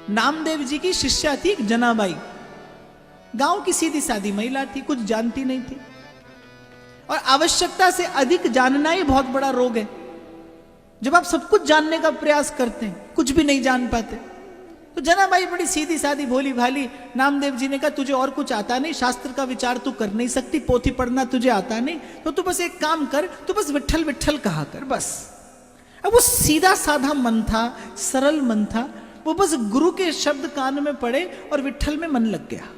नामदेव जी की शिष्या थी जनाबाई। गांव की सीधी सादी महिला थी, कुछ जानती नहीं थी, और आवश्यकता से अधिक जानना ही बहुत बड़ा रोग है। जब आप सब कुछ जानने का प्रयास करते हैं, कुछ भी नहीं जान पाते। तो जनाबाई बड़ी सीधी सादी भोली भाली। नामदेव जी ने कहा तुझे और कुछ आता नहीं, शास्त्र का विचार तू कर नहीं सकती, पोथी पढ़ना तुझे आता नहीं, तो तू बस एक काम कर, तू बस विट्ठल विट्ठल कहा कर बस। अब वो सीधा साधा मन था, सरल मन था, वो बस गुरु के शब्द कान में पड़े और विट्ठल में मन लग गया।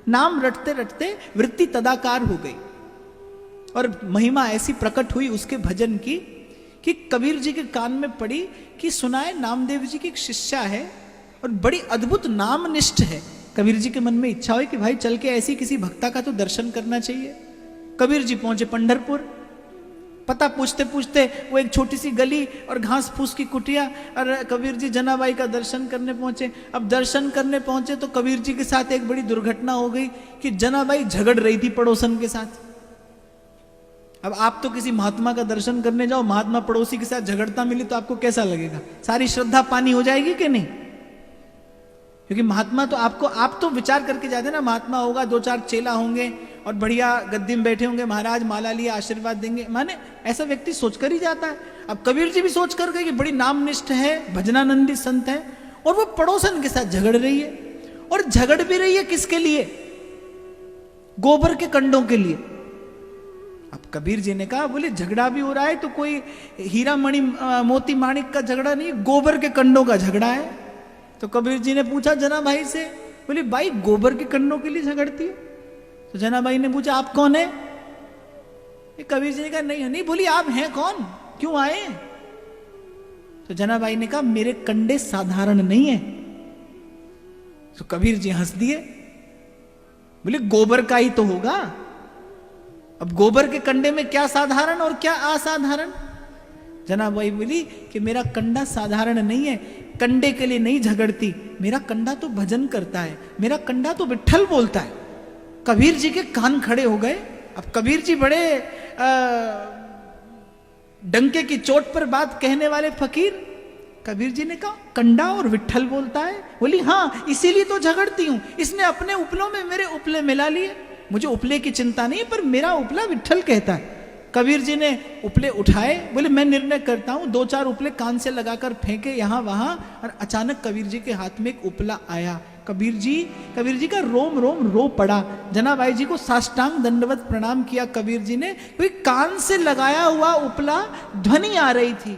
नाम रटते रटते वृत्ति तदाकार हो गई और महिमा ऐसी प्रकट हुई उसके भजन की कि कबीर जी के कान में पड़ी कि सुनाए नामदेव जी की एक शिष्या है और बड़ी अद्भुत नामनिष्ठ है। कबीर जी के मन में इच्छा हुई कि भाई चल के ऐसी किसी भक्ता का तो दर्शन करना चाहिए। कबीर जी पहुंचे पंढरपुर। पता पूछते पूछते वो एक छोटी सी गली और घास फूस की कुटिया, और कबीर जी जनाबाई का दर्शन करने पहुंचे। अब दर्शन करने पहुंचे तो कबीर जी के साथ एक बड़ी दुर्घटना हो गई कि जनाबाई झगड़ रही थी पड़ोसन के साथ। अब आप तो किसी महात्मा का दर्शन करने जाओ, महात्मा पड़ोसी के साथ झगड़ता मिले तो आपको कैसा लगेगा? सारी श्रद्धा पानी हो जाएगी कि नहीं? क्योंकि महात्मा तो आपको, आप तो विचार करके जाते ना, महात्मा होगा, दो चार चेला होंगे और बढ़िया गद्दी में बैठे होंगे, महाराज माला लिया आशीर्वाद देंगे, माने ऐसा व्यक्ति सोचकर ही जाता है। अब कबीर जी भी सोच कर गए कि बड़ी नामनिष्ठ है, भजनानंदी संत है, और वो पड़ोसन के साथ झगड़ रही है। और झगड़ भी रही है किसके लिए? गोबर के कंडों के लिए। अब कबीर जी ने कहा, बोले झगड़ा भी हो रहा है तो कोई हीरा मणि मोती माणिक का झगड़ा नहीं, गोबर के कंडों का झगड़ा है। तो कबीर जी ने पूछा जनाबाई से, बोले भाई गोबर के कंडों के लिए झगड़ती है? तो जनाबाई ने पूछा आप कौन है? कबीर जी ने कहा नहीं नहीं। बोली आप हैं कौन, क्यों आए? तो जनाबाई ने कहा मेरे कंडे साधारण नहीं है। तो कबीर जी हंस दिए, बोले गोबर का ही तो होगा। अब गोबर के कंडे में क्या साधारण और क्या असाधारण? जनाबाई बोली कि मेरा कंडा साधारण नहीं है, कंडे के लिए नहीं झगड़ती, मेरा कंडा तो भजन करता है, मेरा कंडा तो विट्ठल बोलता है। कबीर जी के कान खड़े हो गए। अब कबीर जी बड़े डंके की चोट पर बात कहने वाले फकीर। कबीर जी ने कहा कंडा और विट्ठल बोलता है? बोली हाँ, इसीलिए तो झगड़ती हूं, इसने अपने उपलों में मेरे उपले मिला लिए। मुझे उपले की चिंता नहीं, पर मेरा उपला विट्ठल कहता है। कबीर जी ने उपले उठाए, बोले मैं निर्णय करता हूं। दो चार उपले कान से लगाकर फेंके यहां वहां, और अचानक कबीर जी के हाथ में एक उपला आया। कबीर जी का रोम रोम रो पड़ा। जनाबाई जी को साष्टांग दंडवत प्रणाम किया कबीर जी ने। कोई कान से लगाया हुआ उपला ध्वनि आ रही थी।